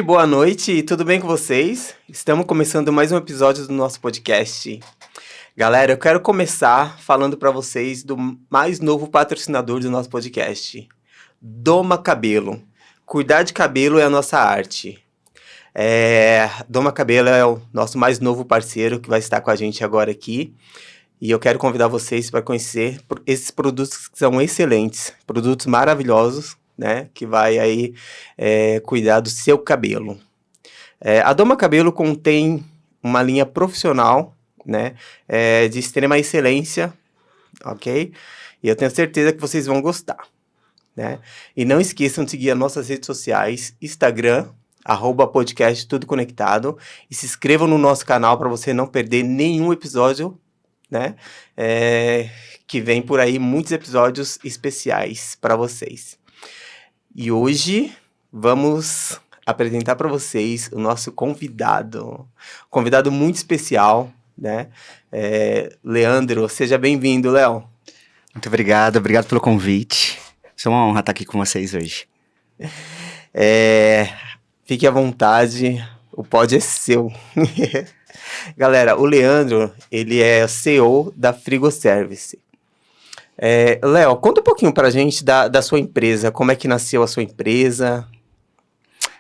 boa noite, tudo bem com vocês? Estamos começando mais um episódio do nosso podcast. Galera, eu quero começar falando para vocês do mais novo patrocinador do nosso podcast, Doma Cabelo. Cuidar de cabelo é a nossa arte. Doma Cabelo é o nosso mais novo parceiro que vai estar com a gente agora aqui. E eu quero convidar vocês para conhecer esses produtos que são excelentes, produtos maravilhosos, né? Que vai aí cuidar do seu cabelo. A Doma Cabelo contém uma linha profissional, né? De extrema excelência, ok? E eu tenho certeza que vocês vão gostar, né? E não esqueçam de seguir as nossas redes sociais, Instagram, @podcast Tudo Conectado. E se inscrevam no nosso canal para você não perder nenhum episódio, né? Que vem por aí muitos episódios especiais para vocês. E hoje vamos apresentar para vocês o nosso convidado. Convidado muito especial, né? Leandro, seja bem-vindo, Léo. Muito obrigado pelo convite. É uma honra estar aqui com vocês hoje. Fique à vontade, o pod é seu. Galera, o Leandro, ele é CEO da Frigoservice. Léo, conta um pouquinho pra gente da sua empresa, como é que nasceu a sua empresa?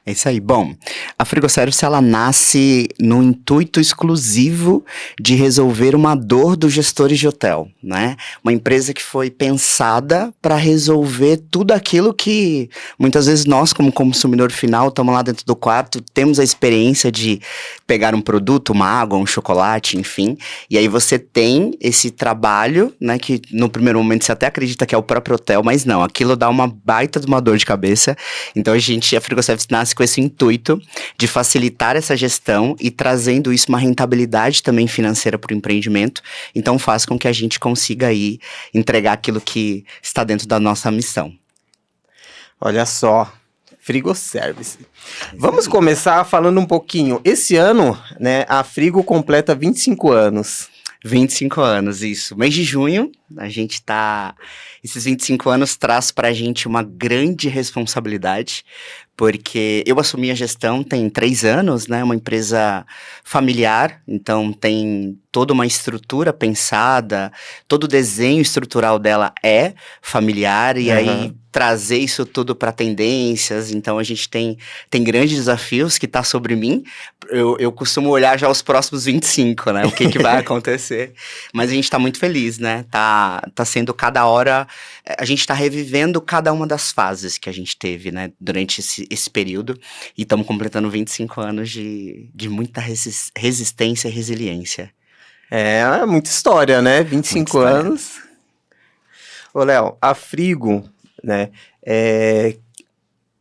É isso aí. Bom, a Frigoservice, ela nasce no intuito exclusivo de resolver uma dor dos gestores de hotel, né? Uma empresa que foi pensada para resolver tudo aquilo que muitas vezes nós, como consumidor final, estamos lá dentro do quarto, temos a experiência de pegar um produto, uma água, um chocolate, enfim, e aí você tem esse trabalho, né, que no primeiro momento você até acredita que é o próprio hotel, mas não, aquilo dá uma baita de uma dor de cabeça. Então a Frigoservice nasce com esse intuito de facilitar essa gestão e trazendo isso uma rentabilidade também financeira para o empreendimento. Então faz com que a gente consiga aí entregar aquilo que está dentro da nossa missão. Olha só, Frigoservice. Vamos começar falando um pouquinho. Esse ano, né, a Frigo completa 25 anos. 25 anos, isso. Mês de junho, a gente tá... Esses 25 anos traz pra gente uma grande responsabilidade, porque eu assumi a gestão tem 3 anos, né? Uma empresa familiar, então tem toda uma estrutura pensada, todo o desenho estrutural dela é familiar, e aí trazer isso tudo para tendências, então a gente tem grandes desafios que tá sobre mim. Eu costumo olhar já os próximos 25, né? O que vai acontecer. Mas a gente tá muito feliz, né? Tá sendo cada hora... A gente tá revivendo cada uma das fases que a gente teve, né? Durante esse período. E estamos completando 25 anos de muita resistência e resiliência. Muita história, né? 25 Muita história. anos. Ô, Léo, a Frigo, né?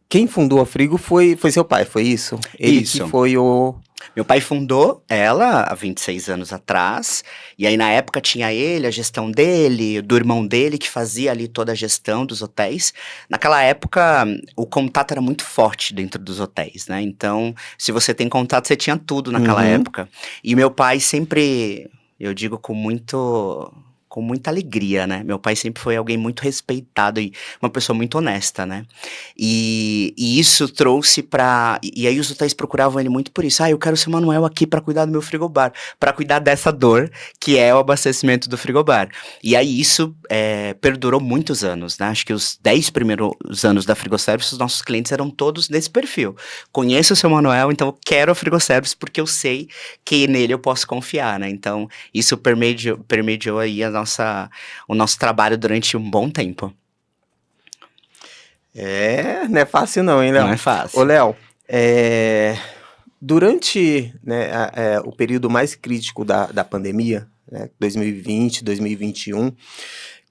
Quem fundou a Frigo foi seu pai, foi isso? Ele Isso. que foi o... Meu pai fundou ela há 26 anos atrás, e aí na época tinha ele, a gestão dele, do irmão dele, que fazia ali toda a gestão dos hotéis. Naquela época, o contato era muito forte dentro dos hotéis, né? Então, se você tem contato, você tinha tudo naquela época. E meu pai sempre, eu digo com muita alegria, né? Meu pai sempre foi alguém muito respeitado e uma pessoa muito honesta, né? E isso trouxe E aí os hotéis procuravam ele muito por isso. Eu quero o seu Manuel aqui para cuidar do meu frigobar, para cuidar dessa dor que é o abastecimento do frigobar. E aí isso perdurou muitos anos, né? Acho que os 10 primeiros anos da Frigoservice, os nossos clientes eram todos desse perfil. Conheço o seu Manuel, então eu quero a Frigoservice porque eu sei que nele eu posso confiar, né? Então isso permediou aí o nosso trabalho durante um bom tempo. Não é fácil não, hein, Léo? Não é fácil. Ô, Léo, durante, né, o período mais crítico da pandemia, né, 2020, 2021,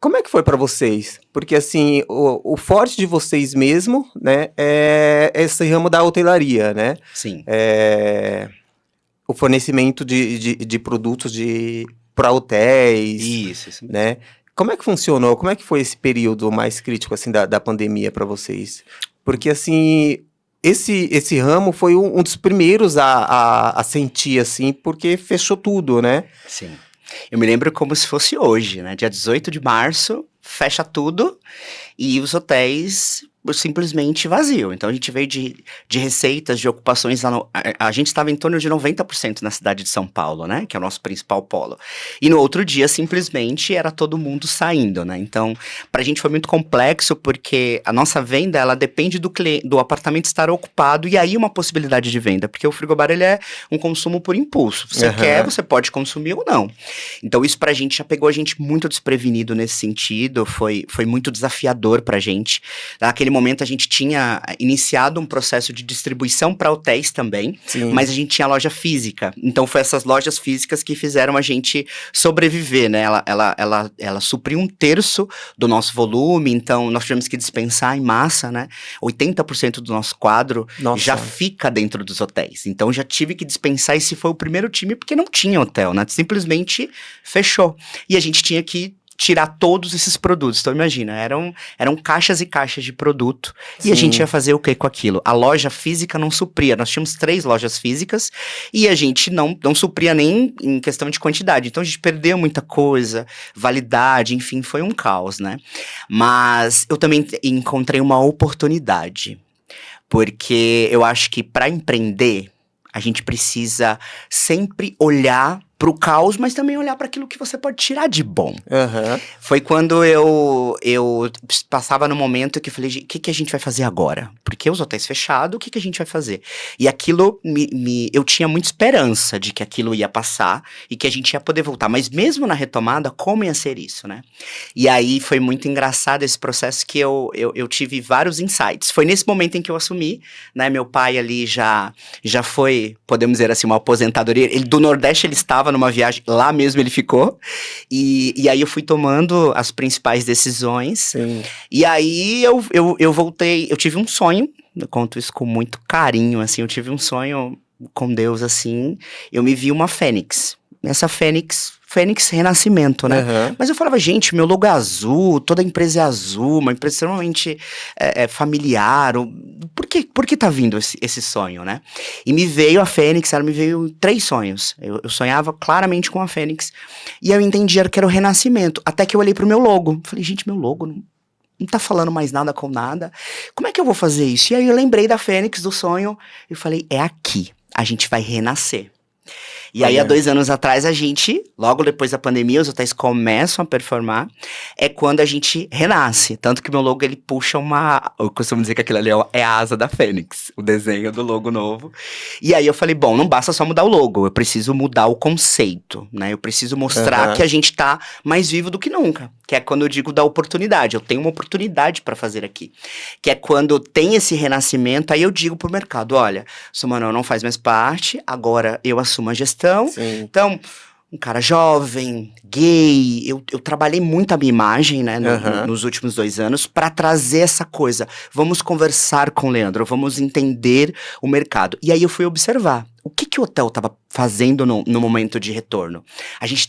como é que foi para vocês? Porque, assim, o forte de vocês mesmo, né, é esse ramo da hotelaria, né? Sim. O fornecimento de produtos para hotéis. Isso. Né? Como é que funcionou? Como é que foi esse período mais crítico assim, da pandemia para vocês? Porque assim, esse ramo foi um dos primeiros a sentir, assim, porque fechou tudo, né? Sim. Eu me lembro como se fosse hoje, né? Dia 18 de março, fecha tudo e os hotéis simplesmente vazio. Então a gente veio de receitas, de ocupações, a gente estava em torno de 90% na cidade de São Paulo, né, que é o nosso principal polo. E no outro dia, simplesmente, era todo mundo saindo, né, então pra gente foi muito complexo, porque a nossa venda, ela depende do apartamento estar ocupado, e aí uma possibilidade de venda, porque o frigobar, ele é um consumo por impulso. Você quer, você pode consumir ou não. Então isso pra gente já pegou a gente muito desprevenido nesse sentido, foi muito desafiador pra gente. Naquele momento a gente tinha iniciado um processo de distribuição para hotéis também, Sim. mas a gente tinha loja física. Então foi essas lojas físicas que fizeram a gente sobreviver, né? Ela supriu 1/3 do nosso volume, então nós tivemos que dispensar em massa, né? 80% do nosso quadro já fica dentro dos hotéis. Então já tive que dispensar, esse foi o primeiro time, porque não tinha hotel, né? Simplesmente fechou. E a gente tinha que tirar todos esses produtos. Então, imagina, eram caixas e caixas de produto. Sim. E a gente ia fazer o que com aquilo? A loja física não supria. Nós tínhamos 3 lojas físicas e a gente não supria nem em questão de quantidade. Então, a gente perdeu muita coisa, validade, enfim, foi um caos, né? Mas eu também encontrei uma oportunidade. Porque eu acho que para empreender, a gente precisa sempre olhar pro caos, mas também olhar para aquilo que você pode tirar de bom. Foi quando eu passava no momento que eu falei, o que a gente vai fazer agora? Porque os hotéis fechados, o que a gente vai fazer? E aquilo, eu tinha muita esperança de que aquilo ia passar e que a gente ia poder voltar. Mas mesmo na retomada, como ia ser isso, né? E aí foi muito engraçado esse processo que eu tive vários insights. Foi nesse momento em que eu assumi, né? Meu pai ali já foi, podemos dizer assim, uma aposentadoria. Ele, do Nordeste ele estava numa viagem, lá mesmo ele ficou, e aí eu fui tomando as principais decisões. Sim. E aí eu voltei, eu tive um sonho, eu conto isso com muito carinho, assim, eu tive um sonho com Deus, assim, eu me vi uma fênix. Essa Fênix Renascimento, né? Mas eu falava, gente, meu logo é azul, toda a empresa é azul, uma empresa extremamente familiar. Por que tá vindo esse sonho, né? E me veio a Fênix, ela me veio 3 sonhos. Eu sonhava claramente com a Fênix. E eu entendi que era o renascimento. Até que eu olhei pro meu logo. Falei, gente, meu logo não tá falando mais nada com nada. Como é que eu vou fazer isso? E aí eu lembrei da Fênix, do sonho, e falei, é aqui. A gente vai renascer. E aí, há 2 anos atrás, a gente, logo depois da pandemia, os hotéis começam a performar, é quando a gente renasce. Tanto que meu logo, ele puxa eu costumo dizer que aquilo ali é a asa da Fênix, o desenho do logo novo. E aí eu falei, bom, não basta só mudar o logo, eu preciso mudar o conceito, né? Eu preciso mostrar que a gente tá mais vivo do que nunca. Que é quando eu digo da oportunidade, eu tenho uma oportunidade para fazer aqui. Que é quando tem esse renascimento, aí eu digo pro mercado, olha, Sumanol não faz mais parte, agora eu assumo a gestão. Sim. Então, um cara jovem, gay, eu trabalhei muito a minha imagem, né, nos últimos 2 anos, para trazer essa coisa. Vamos conversar com o Leandro, vamos entender o mercado. E aí eu fui observar. O que o hotel estava fazendo no momento de retorno? A gente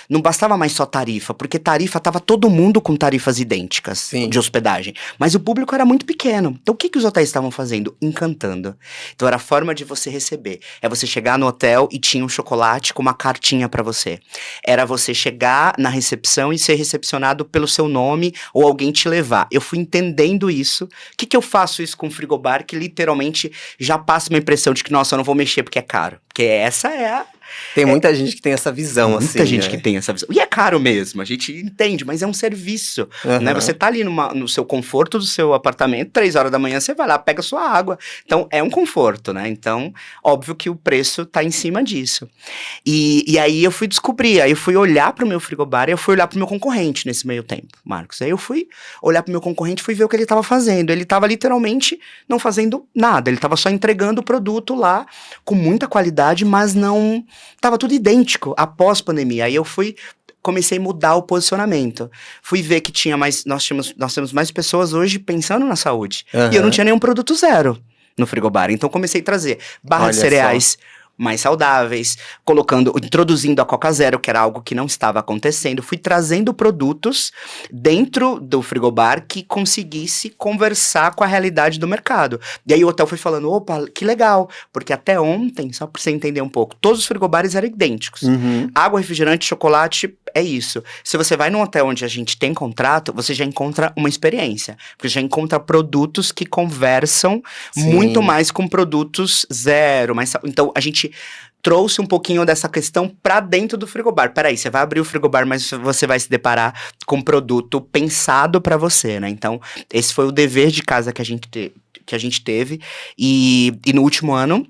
não bastava mais só tarifa, porque tarifa estava todo mundo com tarifas idênticas. Sim. De hospedagem, mas o público era muito pequeno. Então o que os hotéis estavam fazendo? Encantando. Então era a forma de você receber. É você chegar no hotel e tinha um chocolate com uma cartinha para você. Era você chegar na recepção e ser recepcionado pelo seu nome ou alguém te levar. Eu fui entendendo isso. O que eu faço isso com o frigobar que literalmente já passa uma impressão de que, nossa, eu não vou mexer porque é caro. Porque essa é a... Tem muita gente que tem essa visão, assim, muita gente que tem essa visão. E é caro mesmo, a gente entende, mas é um serviço, né? Você tá ali no seu conforto do seu apartamento, 3 horas da manhã, você vai lá, pega sua água. Então, é um conforto, né? Então, óbvio que o preço tá em cima disso. E aí eu fui descobrir, aí eu fui olhar pro meu frigobar e eu fui olhar pro meu concorrente nesse meio tempo, Marcos. Aí eu fui olhar pro meu concorrente e fui ver o que ele tava fazendo. Ele tava literalmente não fazendo nada, ele tava só entregando o produto lá com muita qualidade, mas não... Tava tudo idêntico após pandemia. Aí eu comecei a mudar o posicionamento. Fui ver que nós temos mais pessoas hoje pensando na saúde. E eu não tinha nenhum produto zero no frigobar. Então comecei a trazer barras de cereais mais saudáveis, introduzindo a Coca Zero, que era algo que não estava acontecendo. Fui trazendo produtos dentro do frigobar que conseguisse conversar com a realidade do mercado. E aí o hotel foi falando, opa, que legal, porque até ontem, só pra você entender um pouco, todos os frigobares eram idênticos. Água, refrigerante, chocolate, é isso. Se você vai num hotel onde a gente tem contrato, você já encontra uma experiência. Porque já encontra produtos que conversam muito Sim. mais com produtos zero. Então, a gente trouxe um pouquinho dessa questão pra dentro do frigobar. Peraí, você vai abrir o frigobar, mas você vai se deparar com um produto pensado pra você, né? Então, esse foi o dever de casa que a gente teve. E no último ano,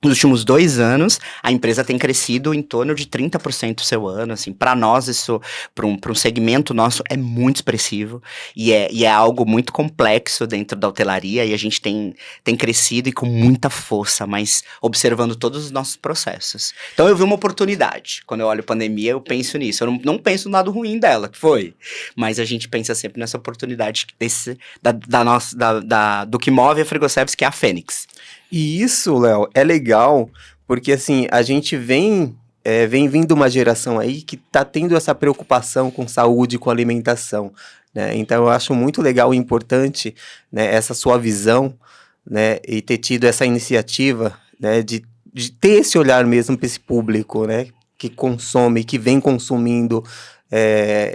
nos últimos 2 anos, a empresa tem crescido em torno de 30% seu ano, assim, para nós isso, para um segmento nosso, é muito expressivo, e é algo muito complexo dentro da hotelaria, e a gente tem crescido e com muita força, mas observando todos os nossos processos. Então eu vi uma oportunidade, quando eu olho pandemia, eu penso nisso, eu não penso no lado ruim dela, que foi, mas a gente pensa sempre nessa oportunidade do que move a Frigoservice, que é a Fênix. E isso, Léo, é legal, porque assim, a gente vem vindo uma geração aí que tá tendo essa preocupação com saúde, com alimentação, né? Então eu acho muito legal e importante, né, essa sua visão, né, e ter tido essa iniciativa, né, de ter esse olhar mesmo para esse público, né, que consome, que vem consumindo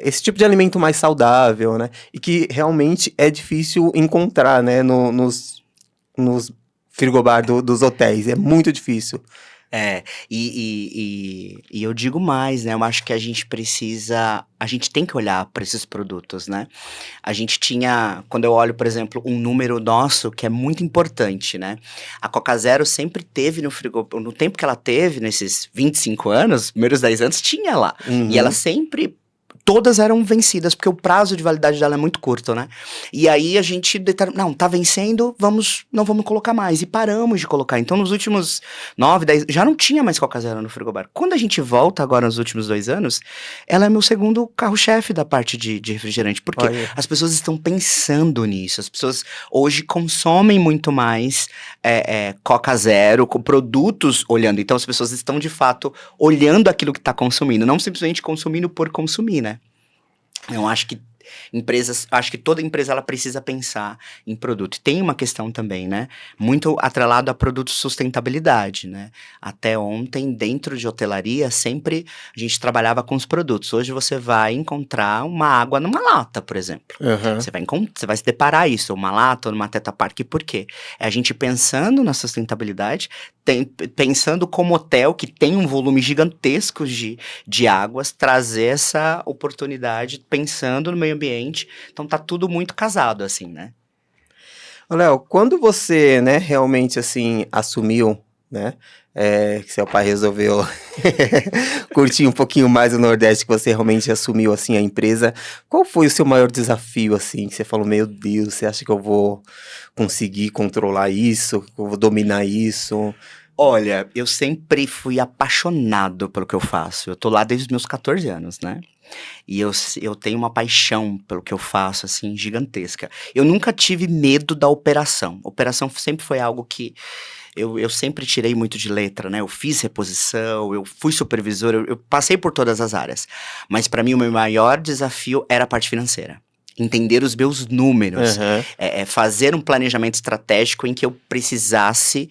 esse tipo de alimento mais saudável, né, e que realmente é difícil encontrar, né, nos frigobar dos hotéis, é muito difícil. E eu digo mais, né? Eu acho que a gente tem que olhar para esses produtos, né? A gente tinha, quando eu olho, por exemplo, um número nosso que é muito importante, né? A Coca Zero sempre teve no frigobar, no tempo que ela teve, nesses 25 anos, os primeiros 10 anos, tinha lá. E ela sempre. Todas eram vencidas, porque o prazo de validade dela é muito curto, né? E aí a gente determina, não, tá vencendo, não vamos colocar mais. E paramos de colocar. Então, nos últimos 9, 10, já não tinha mais Coca Zero no frigobar. Quando a gente volta agora nos últimos 2 anos, ela é meu segundo carro-chefe da parte de refrigerante. Porque Olha. as pessoas estão pensando nisso. As pessoas hoje consomem muito mais Coca Zero, com produtos olhando. Então, as pessoas estão, de fato, olhando aquilo que está consumindo. Não simplesmente consumindo por consumir, né? Eu acho que toda empresa ela precisa pensar em produto. E tem uma questão também, né? Muito atrelado a produtos de sustentabilidade, né? Até ontem, dentro de hotelaria, sempre a gente trabalhava com os produtos. Hoje você vai encontrar uma água numa lata, por exemplo. Uhum. Você vai se deparar isso, uma lata ou numa Tetra Pak. Por quê? É a gente pensando na sustentabilidade, pensando como hotel que tem um volume gigantesco de águas, trazer essa oportunidade pensando no meio ambiente. Então tá tudo muito casado, assim, né? Ô, Léo, quando você, né, realmente, assim, assumiu, né, que seu pai resolveu curtir um pouquinho mais o Nordeste, que você realmente assumiu, assim, a empresa, qual foi o seu maior desafio, assim, que você falou, meu Deus, você acha que eu vou conseguir controlar isso, que eu vou dominar isso? Olha, eu sempre fui apaixonado pelo que eu faço. Eu tô lá desde os meus 14 anos, né? E eu tenho uma paixão pelo que eu faço, assim, gigantesca. Eu nunca tive medo da operação. Operação sempre foi algo que eu sempre tirei muito de letra, né? Eu fiz reposição, eu fui supervisor, eu passei por todas as áreas. Mas para mim o meu maior desafio era a parte financeira. Entender os meus números, Aham. fazer um planejamento estratégico em que eu precisasse,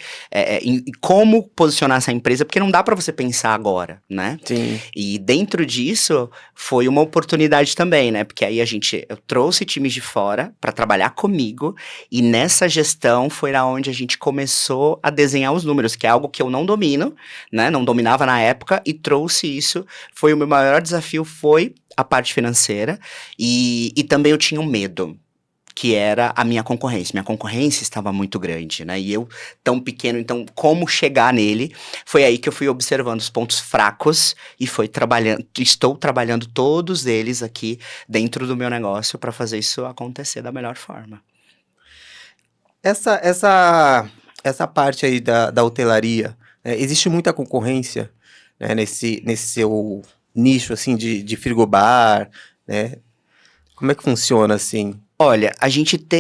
em como posicionar essa empresa, porque não dá para você pensar agora, né? Sim. E dentro disso foi uma oportunidade também, né? Porque aí eu trouxe times de fora para trabalhar comigo e nessa gestão foi lá onde a gente começou a desenhar os números, que é algo que eu não domino, né? Não dominava na época e trouxe isso. Foi o meu maior desafio, foi a parte financeira e também eu tinha um medo, que era a minha concorrência. Minha concorrência estava muito grande, né? E eu tão pequeno, então como chegar nele? Foi aí que eu fui observando os pontos fracos e estou trabalhando todos eles aqui dentro do meu negócio para fazer isso acontecer da melhor forma. Essa parte aí da hotelaria, existe muita concorrência, né, nesse seu nicho, assim, de frigobar, né? Como é que funciona, assim? Olha,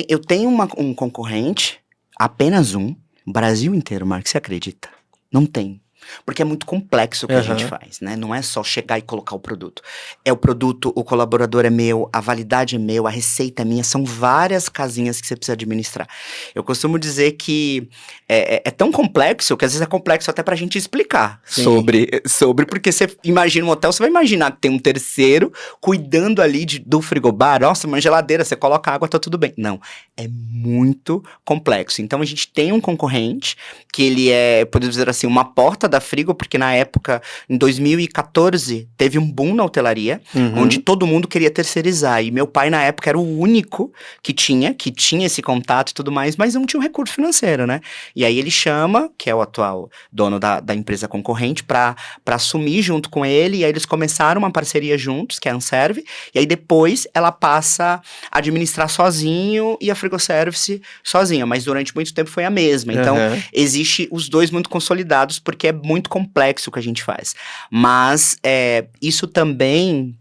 eu tenho um concorrente, apenas um, Brasil inteiro, Marcos, você acredita? Não tem. Porque é muito complexo o que a gente faz, né? Não é só chegar e colocar o produto. É o produto, o colaborador é meu, a validade é meu, a receita é minha, são várias casinhas que você precisa administrar. Eu costumo dizer que é tão complexo que às vezes é complexo até pra gente explicar sobre, porque você imagina um hotel, você vai imaginar que tem um terceiro cuidando ali do frigobar, nossa, uma geladeira, você coloca água, tá tudo bem. Não, é muito complexo. Então a gente tem um concorrente que ele é, podemos dizer assim, uma porta da Frigo, porque na época, em 2014, teve um boom na hotelaria, onde todo mundo queria terceirizar, e meu pai na época era o único que tinha esse contato e tudo mais, mas não tinha um recurso financeiro, né? E aí ele chama, que é o atual dono da empresa concorrente, pra assumir junto com ele, e aí eles começaram uma parceria juntos, que é a Anserve, e aí depois ela passa a administrar sozinho e a Frigoservice sozinha, mas durante muito tempo foi a mesma. Então, existe os dois muito consolidados, porque é muito complexo o que a gente faz. Mas isso também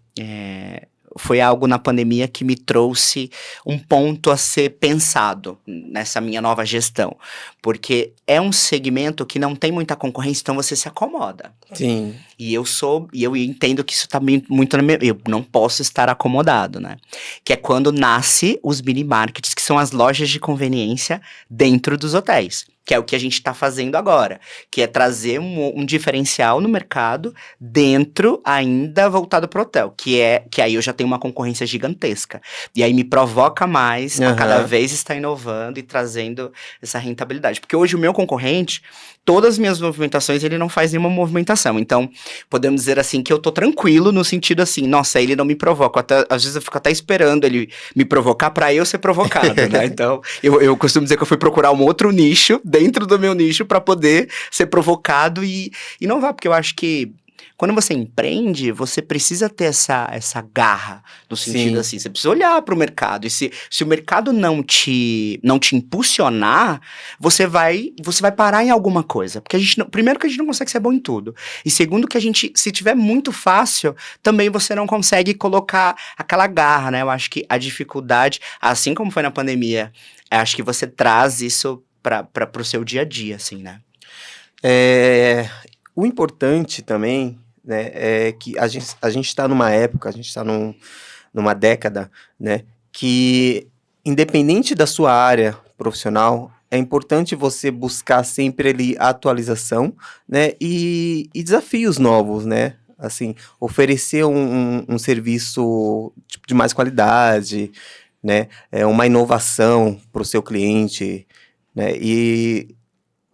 foi algo na pandemia que me trouxe um ponto a ser pensado nessa minha nova gestão. Porque é um segmento que não tem muita concorrência, então você se acomoda. Sim. E eu entendo que isso tá muito na minha... Eu não posso estar acomodado, né? Que é quando nasce os mini markets, que são as lojas de conveniência dentro dos hotéis. Que é o que a gente tá fazendo agora. Que é trazer um diferencial no mercado dentro, ainda voltado pro hotel. Que aí eu já tenho uma concorrência gigantesca. E aí me provoca mais a cada vez estar inovando e trazendo essa rentabilidade. Porque hoje o meu concorrente, todas as minhas movimentações, ele não faz nenhuma movimentação. Então, podemos dizer assim, que eu tô tranquilo no sentido assim, nossa, ele não me provoca. Às vezes eu fico até esperando ele me provocar pra eu ser provocado, né? Então, eu costumo dizer que eu fui procurar um outro nicho dentro do meu nicho para poder ser provocado e inovar, porque eu acho que quando você empreende, você precisa ter essa garra, no sentido assim, você precisa olhar para o mercado, e se o mercado não te impulsionar, você vai parar em alguma coisa, porque primeiro que a gente não consegue ser bom em tudo, e segundo que se tiver muito fácil, também você não consegue colocar aquela garra, né? Eu acho que a dificuldade, assim como foi na pandemia, eu acho que você traz isso para o seu dia a dia, assim, né? O importante também, né, é que a gente está numa época, a gente está numa década, né, que independente da sua área profissional, é importante você buscar sempre ali atualização, né, e desafios novos, né, assim, oferecer um serviço tipo, de mais qualidade, né, uma inovação para o seu cliente, né, e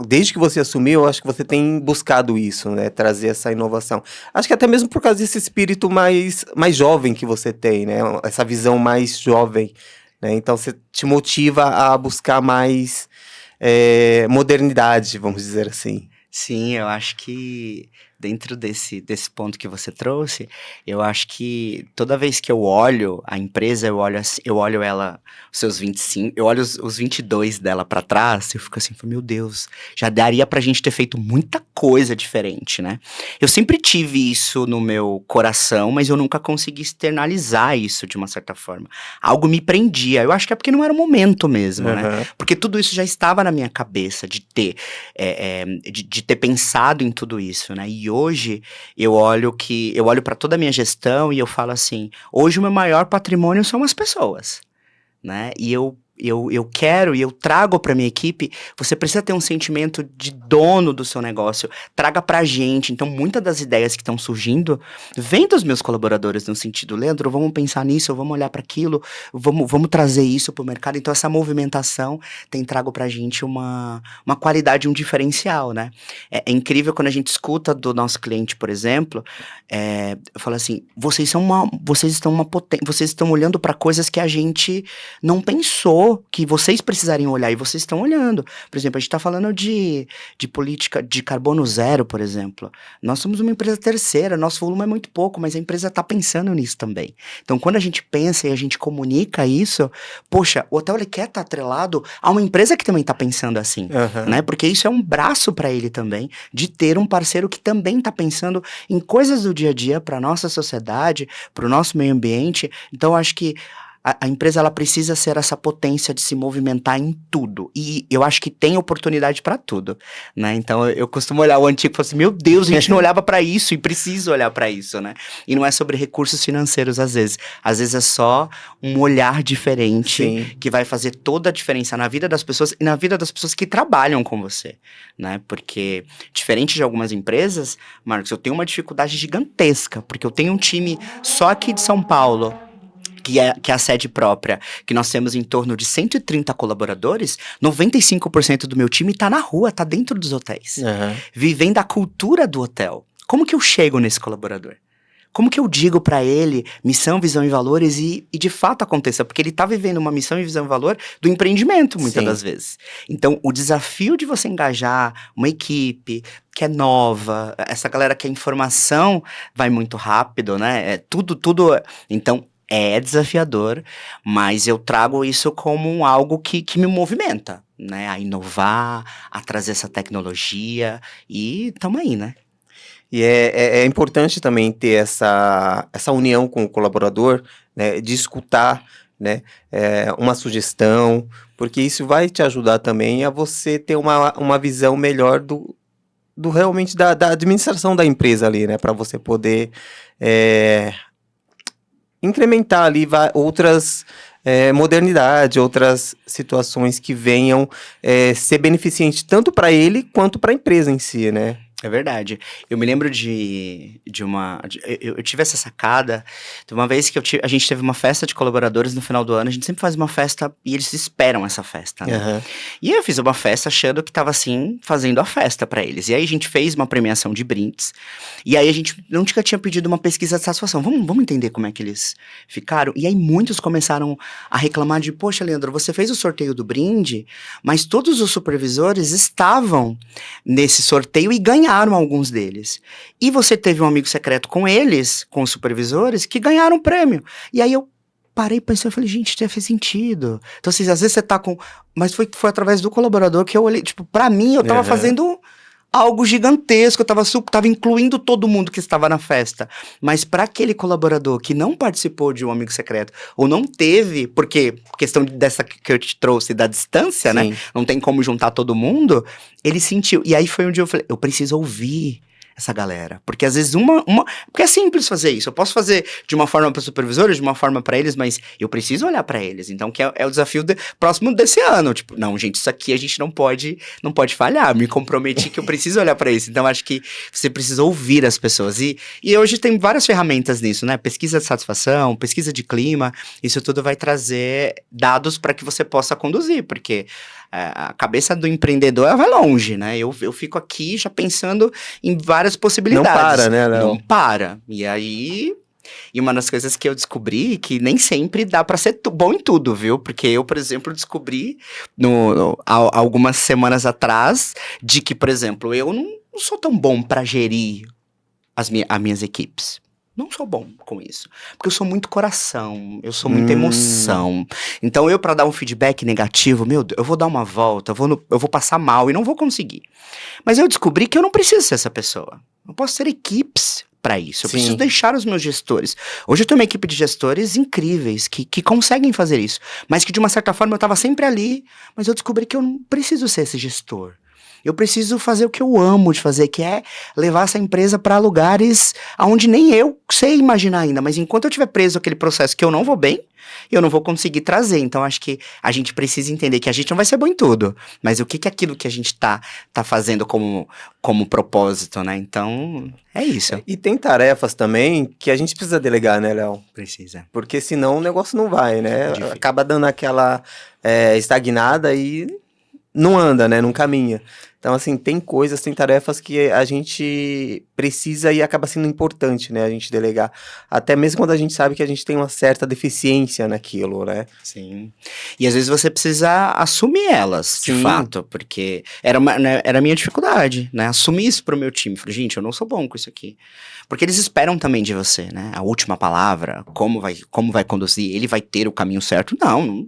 desde que você assumiu, eu acho que você tem buscado isso, né? Trazer essa inovação. Acho que até mesmo por causa desse espírito mais jovem que você tem, né? Essa visão mais jovem, né? Então, você te motiva a buscar mais modernidade, vamos dizer assim. Sim, eu acho que dentro desse ponto que você trouxe, eu acho que toda vez que eu olho a empresa, eu olho ela, os seus 25, eu olho os 22 dela pra trás, eu fico assim, meu Deus, já daria pra gente ter feito muita coisa diferente, né? Eu sempre tive isso no meu coração, mas eu nunca consegui externalizar isso de uma certa forma. Algo me prendia, eu acho que é porque não era o momento mesmo, né? Porque tudo isso já estava na minha cabeça, de ter pensado em tudo isso, né? E hoje eu olho para toda a minha gestão e eu falo assim, hoje o meu maior patrimônio são as pessoas, né? E eu quero e eu trago para minha equipe, você precisa ter um sentimento de dono do seu negócio, traga pra gente. Então, muitas das ideias que estão surgindo vêm dos meus colaboradores no sentido, Leandro, vamos pensar nisso, vamos olhar para aquilo, vamos trazer isso pro mercado. Então, essa movimentação tem trago pra gente uma qualidade, um diferencial, né? É incrível quando a gente escuta do nosso cliente, por exemplo, eu falo assim, vocês estão olhando para coisas que a gente não pensou que vocês precisariam olhar, e vocês estão olhando. Por exemplo, a gente está falando de política de carbono zero, por exemplo. Nós somos uma empresa terceira, nosso volume é muito pouco, mas a empresa está pensando nisso também. Então, quando a gente pensa e a gente comunica isso, poxa, o hotel ele quer estar atrelado a uma empresa que também está pensando assim, né? Porque isso é um braço para ele também, de ter um parceiro que também está pensando em coisas do dia a dia para nossa sociedade, para o nosso meio ambiente. Então, acho que a empresa ela precisa ser essa potência de se movimentar em tudo. E eu acho que tem oportunidade para tudo, né? Então eu costumo olhar o antigo e falar assim, meu Deus, a gente não olhava para isso e precisa olhar para isso, né? E não é sobre recursos financeiros às vezes. Às vezes é só um olhar diferente Sim. que vai fazer toda a diferença na vida das pessoas e na vida das pessoas que trabalham com você, né? Porque, diferente de algumas empresas, Marcos, eu tenho uma dificuldade gigantesca, porque eu tenho um time só aqui de São Paulo, que é a sede própria, que nós temos em torno de 130 colaboradores, 95% do meu time tá na rua, tá dentro dos hotéis, vivendo a cultura do hotel. Como que eu chego nesse colaborador? Como que eu digo pra ele missão, visão e valores e de fato aconteça? Porque ele tá vivendo uma missão e visão e valor do empreendimento, muitas Sim. das vezes. Então, o desafio de você engajar uma equipe que é nova, essa galera que a informação vai muito rápido, né? Tudo. Então, é desafiador, mas eu trago isso como algo que me movimenta, né? A inovar, a trazer essa tecnologia e tamo aí, né? E é importante também ter essa união com o colaborador, né, de escutar, né, uma sugestão, porque isso vai te ajudar também a você ter uma visão melhor do realmente da administração da empresa ali, né, para você poder incrementar ali outras modernidade, outras situações que venham ser beneficentes tanto para ele quanto para a empresa em si, né? É verdade. Eu me lembro eu tive essa sacada de uma vez que a gente teve uma festa de colaboradores no final do ano. A gente sempre faz uma festa e eles esperam essa festa, né? Uhum. E eu fiz uma festa achando que tava assim, fazendo a festa pra eles. E aí a gente fez uma premiação de brindes. E aí a gente nunca tinha pedido uma pesquisa de satisfação. Vamos entender como é que eles ficaram. E aí muitos começaram a reclamar de, poxa, Leandro, você fez o sorteio do brinde, mas todos os supervisores estavam nesse sorteio e ganharam alguns deles. E você teve um amigo secreto com eles, com os supervisores, que ganharam o prêmio. E aí eu parei e pensei, eu falei, gente, já fez sentido. Então, assim, às vezes você tá com... Mas foi através do colaborador que eu olhei, tipo, pra mim, eu tava fazendo algo gigantesco, eu tava incluindo todo mundo que estava na festa. Mas para aquele colaborador que não participou de um amigo secreto, ou não teve, porque questão dessa que eu te trouxe da distância, Sim. né? Não tem como juntar todo mundo, ele sentiu. E aí foi onde eu falei, eu preciso ouvir essa galera. Porque às vezes porque é simples fazer isso. Eu posso fazer de uma forma para os supervisores, de uma forma para eles, mas eu preciso olhar para eles. Então, que é o desafio próximo desse ano. Tipo, não, gente, isso aqui a gente não pode falhar. Me comprometi que eu preciso olhar para isso. Então, acho que você precisa ouvir as pessoas. E hoje tem várias ferramentas nisso, né? Pesquisa de satisfação, pesquisa de clima. Isso tudo vai trazer dados para que você possa conduzir, porque a cabeça do empreendedor ela vai longe, né? Eu fico aqui já pensando em várias possibilidades. Não para, né, Léo? Não para. E aí... E uma das coisas que eu descobri que nem sempre dá pra ser bom em tudo, viu? Porque eu, por exemplo, descobri algumas semanas atrás de que, por exemplo, eu não sou tão bom pra gerir as minhas equipes. Não sou bom com isso. Porque eu sou muito coração, eu sou muita emoção. Então, pra dar um feedback negativo, meu Deus, eu vou dar uma volta, eu vou passar mal e não vou conseguir. Mas eu descobri que eu não preciso ser essa pessoa. Eu posso ter equipes para isso. Eu Sim. preciso deixar os meus gestores. Hoje eu tenho uma equipe de gestores incríveis, que conseguem fazer isso. Mas que, de uma certa forma, eu estava sempre ali. Mas eu descobri que eu não preciso ser esse gestor. Eu preciso fazer o que eu amo de fazer, que é levar essa empresa para lugares onde nem eu sei imaginar ainda. Mas enquanto eu estiver preso àquele processo que eu não vou bem, eu não vou conseguir trazer. Então, acho que a gente precisa entender que a gente não vai ser bom em tudo. Mas o que é aquilo que a gente tá fazendo como propósito, né? Então, é isso. E tem tarefas também que a gente precisa delegar, né, Léo? Precisa. Porque senão o negócio não vai, né? Difícil. Acaba dando aquela estagnada e não anda, né? Não caminha. Então, assim, tem tarefas que a gente precisa e acaba sendo importante, né? A gente delegar. Até mesmo quando a gente sabe que a gente tem uma certa deficiência naquilo, né? Sim. E às vezes você precisa assumir elas, de Sim. fato, porque era a minha dificuldade, né? Assumir isso pro meu time. Falei, gente, eu não sou bom com isso aqui. Porque eles esperam também de você, né? A última palavra, como vai conduzir, ele vai ter o caminho certo. Não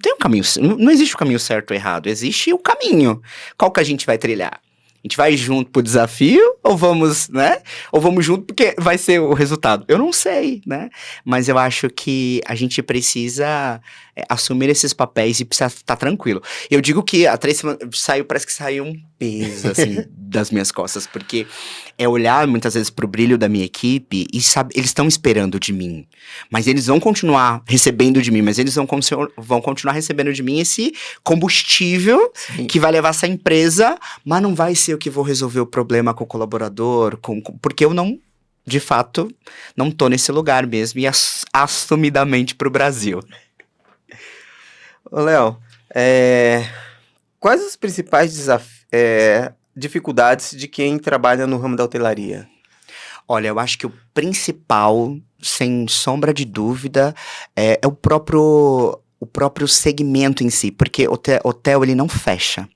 tem um caminho, não existe o caminho certo ou errado, existe o caminho. Qual que a gente vai trilhar? A gente vai junto pro desafio ou vamos, né? Ou vamos junto porque vai ser o resultado? Eu não sei, né? Mas eu acho que a gente precisa assumir esses papéis e precisa estar tranquilo. Eu digo que há 3 semanas parece que saiu um peso, assim, das minhas costas, porque é olhar muitas vezes pro brilho da minha equipe e sabe, eles estão esperando de mim, mas eles vão continuar recebendo de mim, mas eles vão continuar recebendo de mim esse combustível que vai levar essa empresa, mas não vai ser eu que vou resolver o problema com o colaborador, porque eu não, de fato, não tô nesse lugar mesmo e assumidamente pro Brasil. Ô, Léo, quais os principais dificuldades de quem trabalha no ramo da hotelaria? Olha, eu acho que o principal, sem sombra de dúvida, é o próprio segmento em si, porque hotel ele não fecha.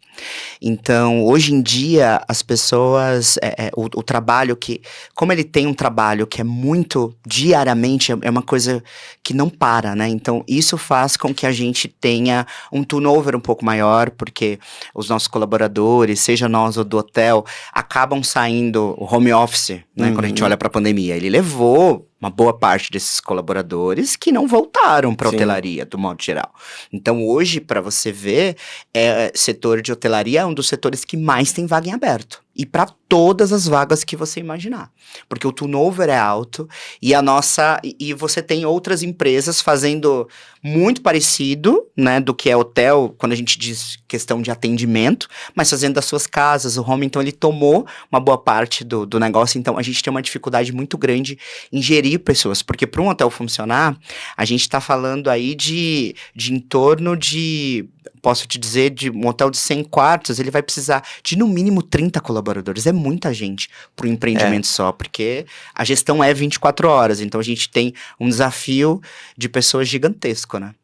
Então, hoje em dia, as pessoas, o trabalho que, como ele tem um trabalho que é muito diariamente, é uma coisa que não para, né? Então, isso faz com que a gente tenha um turnover um pouco maior, porque os nossos colaboradores, seja nós ou do hotel, acabam saindo o home office, né? Quando a gente olha para a pandemia, ele levou uma boa parte desses colaboradores que não voltaram para a hotelaria, do modo geral. Então, hoje, para você ver, setor de hotelaria é um dos setores que mais tem vaga em aberto. E para todas as vagas que você imaginar. Porque o turnover é alto e você tem outras empresas fazendo muito parecido, né, do que é hotel, quando a gente diz questão de atendimento, mas fazendo das suas casas, o home, então ele tomou uma boa parte do negócio, então a gente tem uma dificuldade muito grande em gerir pessoas, porque para um hotel funcionar, a gente está falando aí de em torno de, posso te dizer, de um hotel de 100 quartos, ele vai precisar de no mínimo 30 colaboradores. É muita gente para um empreendimento só, porque a gestão é 24 horas. Então, a gente tem um desafio de pessoas gigantesco, né?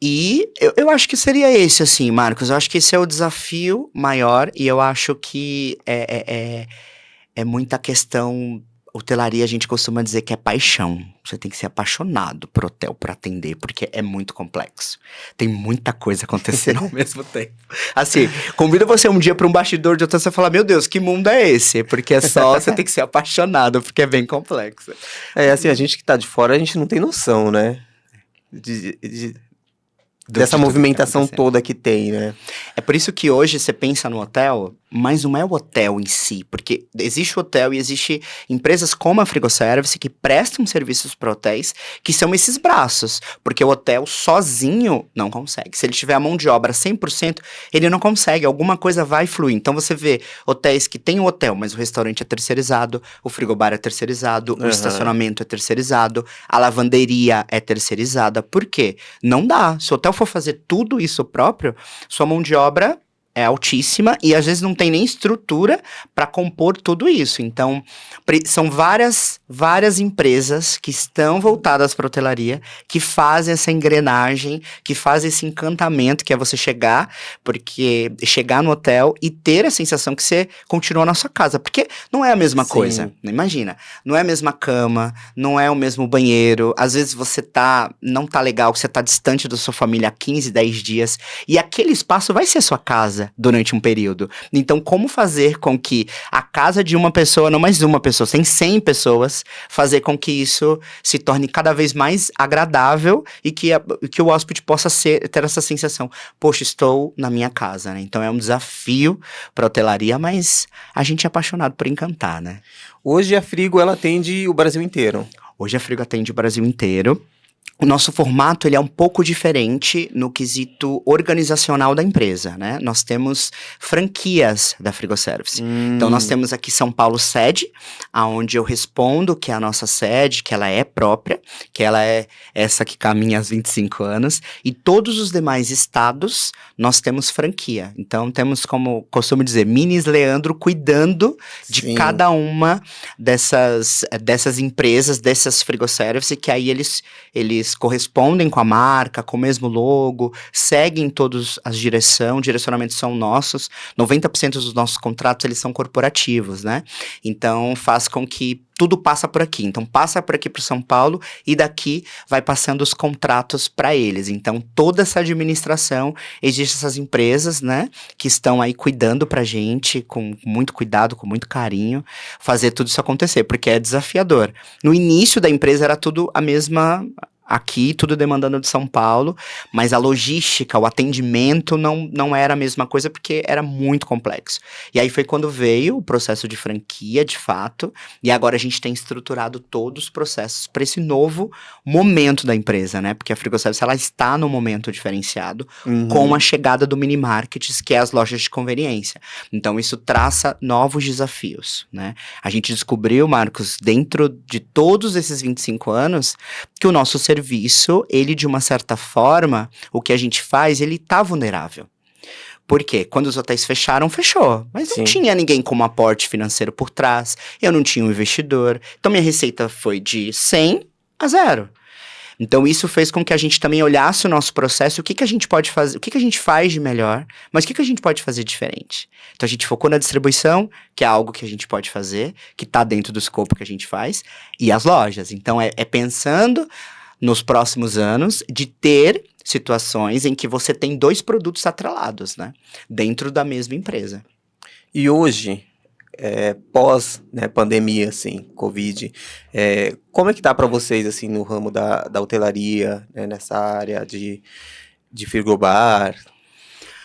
E eu acho que seria esse, assim, Marcos. Eu acho que esse é o desafio maior e eu acho que é muita questão. Hotelaria, a gente costuma dizer que é paixão. Você tem que ser apaixonado por hotel, por atender, porque é muito complexo. Tem muita coisa acontecendo ao mesmo tempo. Assim, convido você um dia para um bastidor de hotel, você falar, meu Deus, que mundo é esse? Porque é só, você tem que ser apaixonado, porque é bem complexo. Assim, a gente que tá de fora, a gente não tem noção, né? Dessa movimentação toda que tem, né? É por isso que hoje você pensa no hotel, mas não é o hotel em si, porque existe o hotel e existe empresas como a Frigoservice que prestam serviços para hotéis, que são esses braços, porque o hotel sozinho não consegue. Se ele tiver a mão de obra 100%, ele não consegue, alguma coisa vai fluir. Então você vê hotéis que tem o hotel, mas o restaurante é terceirizado, o frigobar é terceirizado, o estacionamento é terceirizado, a lavanderia é terceirizada. Por quê? Não dá. Se o hotel for fazer tudo isso próprio, sua mão de obra é altíssima e às vezes não tem nem estrutura para compor tudo isso. Então, são várias empresas que estão voltadas para a hotelaria, que fazem essa engrenagem, que fazem esse encantamento, que é você chegar no hotel e ter a sensação que você continua na sua casa. Porque não é a mesma coisa. Imagina, não é a mesma cama, não é o mesmo banheiro. Às vezes você não tá legal, que você tá distante da sua família há 15, 10 dias. E aquele espaço vai ser sua casa durante um período. Então, como fazer com que a casa de uma pessoa, não mais uma pessoa, tem 100 pessoas, fazer com que isso se torne cada vez mais agradável e que o hóspede possa ter essa sensação, poxa, estou na minha casa, né? Então, é um desafio para a hotelaria, mas a gente é apaixonado por encantar, né? Hoje a Frigo, ela atende o Brasil inteiro. Hoje a Frigo atende o Brasil inteiro. O nosso formato ele é um pouco diferente no quesito organizacional da empresa, né? Nós temos franquias da Frigoservice. Então, nós temos aqui São Paulo sede, aonde eu respondo que é a nossa sede, que ela é própria, que ela é essa que caminha há 25 anos. E todos os demais estados, nós temos franquia. Então, temos, como costumo dizer, Minis Leandro cuidando de cada uma dessas empresas, dessas Frigoservice, que aí eles eles correspondem com a marca, com o mesmo logo, seguem todos as direcionamentos são nossos, 90% dos nossos contratos, eles são corporativos, né? Então, faz com que tudo passa por aqui. Então, passa por aqui para São Paulo e daqui vai passando os contratos para eles. Então, toda essa administração, existem essas empresas, né, que estão aí cuidando pra gente com muito cuidado, com muito carinho, fazer tudo isso acontecer, porque é desafiador. No início da empresa era tudo a mesma... Aqui, tudo demandando de São Paulo, mas a logística, o atendimento não era a mesma coisa porque era muito complexo. E aí foi quando veio o processo de franquia, de fato, e agora a gente tem estruturado todos os processos para esse novo momento da empresa, né? Porque a Frigoservice, ela está num momento diferenciado com a chegada do mini markets, que é as lojas de conveniência. Então, isso traça novos desafios, né? A gente descobriu, Marcos, dentro de todos esses 25 anos, que o nosso serviço, ele de uma certa forma, o que a gente faz, ele tá vulnerável. Por quê? Quando os hotéis fecharam, fechou. Mas não tinha ninguém com um aporte financeiro por trás, eu não tinha um investidor. Então minha receita foi de 100 a 0. Então isso fez com que a gente também olhasse o nosso processo, o que a gente pode fazer, o que a gente faz de melhor, mas o que a gente pode fazer diferente. Então a gente focou na distribuição, que é algo que a gente pode fazer, que está dentro do escopo que a gente faz, e as lojas. Então é pensando nos próximos anos, de ter situações em que você tem 2 produtos atrelados, né? Dentro da mesma empresa. E hoje, pós, né, pandemia, assim, Covid, como é que tá para vocês, assim, no ramo da hotelaria, né, nessa área de frigobar?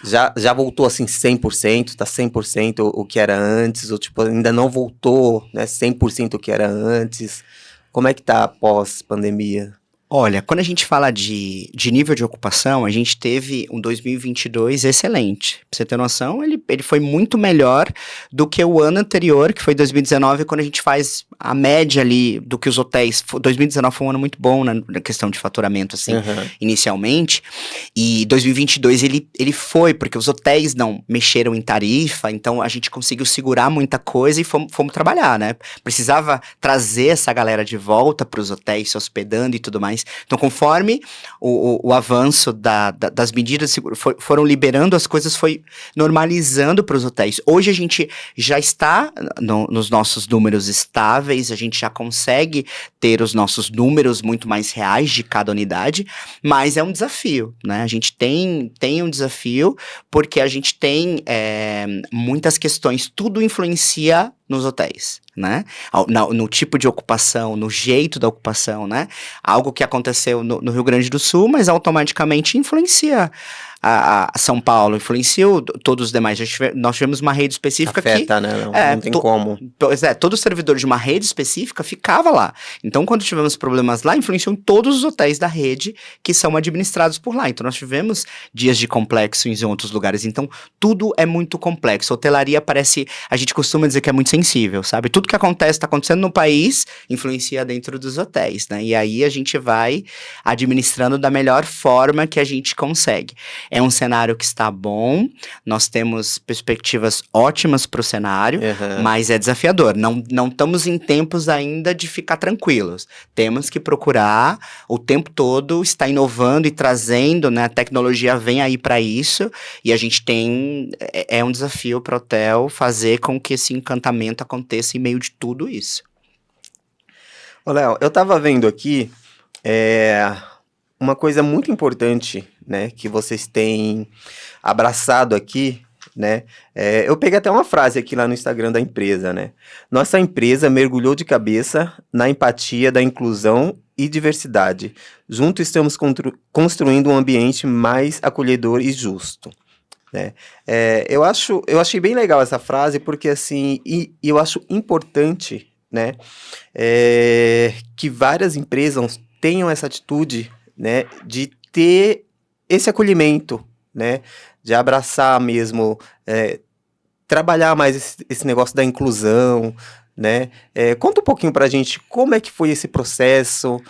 Já voltou, assim, 100%? Tá 100% o que era antes? Ou, tipo, ainda não voltou, né, 100% o que era antes? Como é que tá pós pandemia? Olha, quando a gente fala de nível de ocupação, a gente teve um 2022 excelente. Pra você ter noção, ele foi muito melhor do que o ano anterior, que foi 2019, quando a gente faz a média ali do que os hotéis... 2019 foi um ano muito bom na questão de faturamento, assim, inicialmente. E 2022 ele foi, porque os hotéis não mexeram em tarifa, então a gente conseguiu segurar muita coisa e fomos trabalhar, né? Precisava trazer essa galera de volta para os hotéis, se hospedando e tudo mais. Então, conforme o avanço das medidas de segurança foram liberando as coisas, foi normalizando para os hotéis. Hoje a gente já está nos nossos números estáveis, a gente já consegue ter os nossos números muito mais reais de cada unidade, mas é um desafio, né? A gente tem um desafio porque a gente tem muitas questões, tudo influencia nos hotéis, né? No tipo de ocupação, no jeito da ocupação, né? Algo que aconteceu no Rio Grande do Sul, mas automaticamente influencia a São Paulo, influenciou todos os demais. Nós tivemos uma rede específica Afeta, né? Não tem como. Pois todo servidor de uma rede específica ficava lá. Então, quando tivemos problemas lá, influenciou em todos os hotéis da rede que são administrados por lá. Então, nós tivemos dias de complexo em outros lugares. Então, tudo é muito complexo. A hotelaria parece... A gente costuma dizer que é muito sensível, sabe? Tudo que acontece, está acontecendo no país, influencia dentro dos hotéis, né? E aí, a gente vai administrando da melhor forma que a gente consegue. É um cenário que está bom, nós temos perspectivas ótimas para o cenário, mas é desafiador. Não estamos em tempos ainda de ficar tranquilos. Temos que procurar o tempo todo, estar inovando e trazendo, né? A tecnologia vem aí para isso, e a gente tem... É um desafio para o hotel fazer com que esse encantamento aconteça em meio de tudo isso. Ô, Léo, eu estava vendo aqui uma coisa muito importante, né, que vocês têm abraçado aqui, né? Eu peguei até uma frase aqui lá no Instagram da empresa, né? Nossa empresa mergulhou de cabeça na empatia da inclusão e diversidade. Juntos estamos construindo um ambiente mais acolhedor e justo, né? Eu achei bem legal essa frase, porque assim, e eu acho importante, né, que várias empresas tenham essa atitude, né, de ter esse acolhimento, né, de abraçar mesmo, trabalhar mais esse negócio da inclusão, né? Conta um pouquinho pra gente como é que foi esse processo,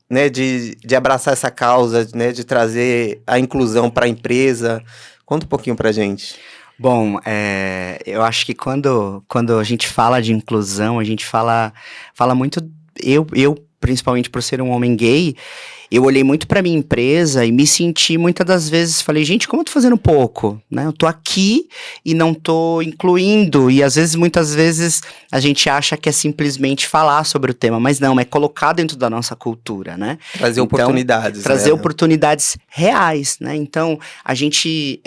né, de abraçar essa causa, né, de trazer a inclusão para a empresa. Conta um pouquinho pra gente. Bom, eu acho que quando a gente fala de inclusão, a gente fala muito... Eu principalmente por ser um homem gay, eu olhei muito pra minha empresa e me senti muitas das vezes, falei, gente, como eu tô fazendo pouco, né? Eu tô aqui e não tô incluindo, e às vezes, muitas vezes, a gente acha que é simplesmente falar sobre o tema, mas não, é colocar dentro da nossa cultura, né? Trazer oportunidades, Trazer né? oportunidades reais, né? Então, a gente